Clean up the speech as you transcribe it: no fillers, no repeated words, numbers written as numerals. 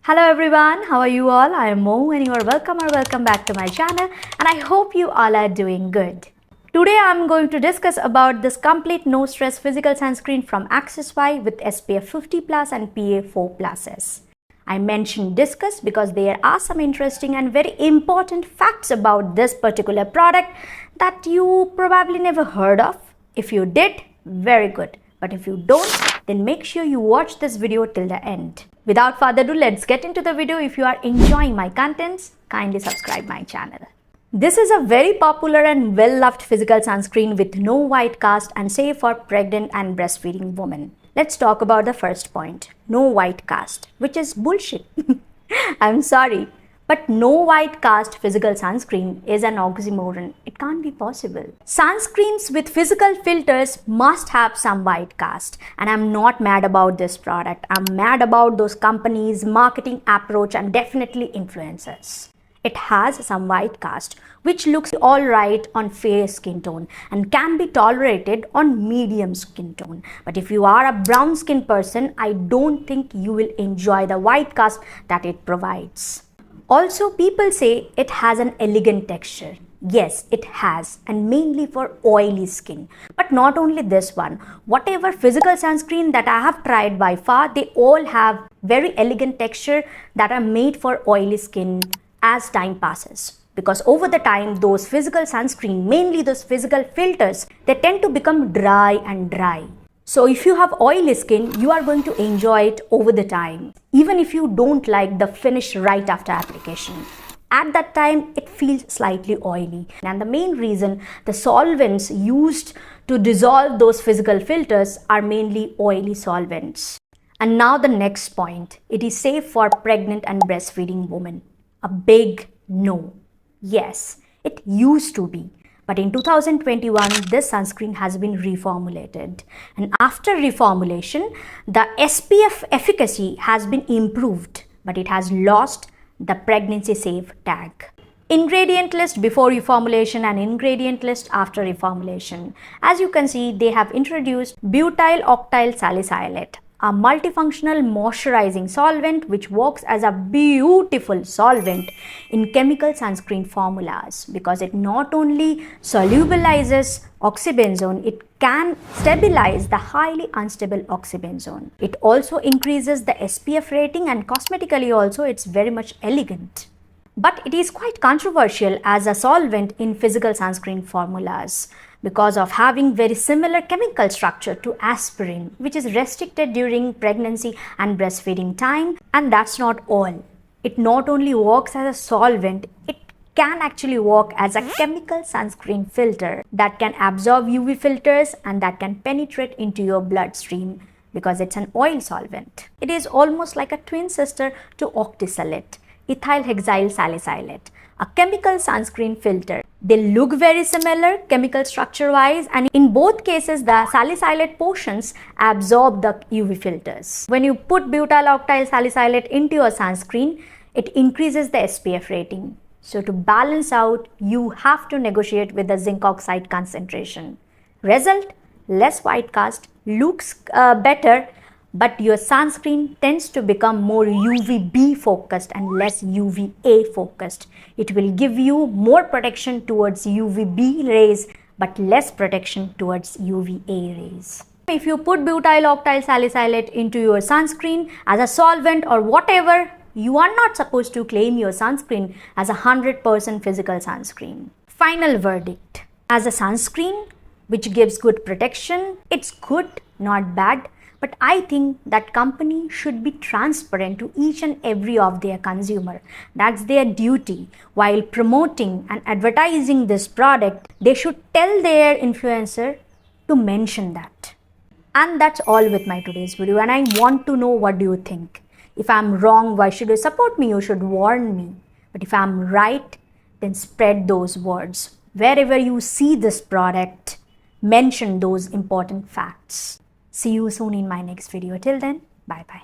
Hello everyone, how are you all? I am Mo and you are welcome back to my channel and I hope you all are doing good. Today I am going to discuss about this complete no stress physical sunscreen from Axisy with SPF 50 plus and PA 4+. I mentioned discuss because there are some interesting and very important facts about this particular product that you probably never heard of. If you did, very good. But if you don't, then make sure you watch this video till the end. Without further ado, let's get into the video. If you are enjoying my contents, kindly subscribe my channel. This is a very popular and well-loved physical sunscreen with no white cast and safe for pregnant and breastfeeding women. Let's talk about the first point, no white cast, which is bullshit. I'm sorry, but no white cast physical sunscreen is an oxymoron. It can't be possible. Sunscreens with physical filters must have some white cast, and I'm not mad about this product. I'm mad about those companies' marketing approach and definitely influencers. It has some white cast, which looks alright on fair skin tone and can be tolerated on medium skin tone. But if you are a brown skin person, I don't think you will enjoy the white cast that it provides. Also, people say it has an elegant texture. Yes, it has, and mainly for oily skin. But not only this one. Whatever physical sunscreen that I have tried by far, they all have very elegant texture that are made for oily skin as time passes. Because over the time, those physical sunscreen, mainly those physical filters, they tend to become dry and dry. So if you have oily skin, you are going to enjoy it over the time, even if you don't like the finish right after application. At that time, it feels slightly oily. And the main reason the solvents used to dissolve those physical filters are mainly oily solvents. And now the next point, it is safe for pregnant and breastfeeding women. A big no. Yes, it used to be. But in 2021, this sunscreen has been reformulated. And after reformulation, the SPF efficacy has been improved, but it has lost the pregnancy safe tag. Ingredient list before reformulation and ingredient list after reformulation. As you can see, they have introduced butyl octyl salicylate, a multifunctional moisturizing solvent which works as a beautiful solvent in chemical sunscreen formulas because it not only solubilizes oxybenzone, it can stabilize the highly unstable oxybenzone. It also increases the SPF rating and cosmetically also it's very much elegant. But it is quite controversial as a solvent in physical sunscreen formulas because of having very similar chemical structure to aspirin, which is restricted during pregnancy and breastfeeding time. And that's not all. It not only works as a solvent, it can actually work as a chemical sunscreen filter that can absorb UV filters and that can penetrate into your bloodstream because it's an oil solvent. It is almost like a twin sister to octisalate, ethyl hexyl salicylate, a chemical sunscreen filter. They look very similar chemical structure wise, and in both cases the salicylate portions absorb the UV filters. When you put butyl octyl salicylate into your sunscreen, it increases the SPF rating. So to balance out, you have to negotiate with the zinc oxide concentration. Result, less white cast, looks better, but your sunscreen tends to become more UVB focused and less UVA focused. It will give you more protection towards UVB rays but less protection towards UVA rays. If you put butyl octyl salicylate into your sunscreen as a solvent or whatever, you are not supposed to claim your sunscreen as a 100% physical sunscreen. Final verdict. As a sunscreen which gives good protection, it's good, not bad. But I think that company should be transparent to each and every of their consumer. That's their duty. While promoting and advertising this product, they should tell their influencer to mention that. And that's all with my today's video. And I want to know what do you think. If I'm wrong, why should you support me? You should warn me. But if I'm right, then spread those words. Wherever you see this product, mention those important facts. See you soon in my next video. Till then, bye-bye.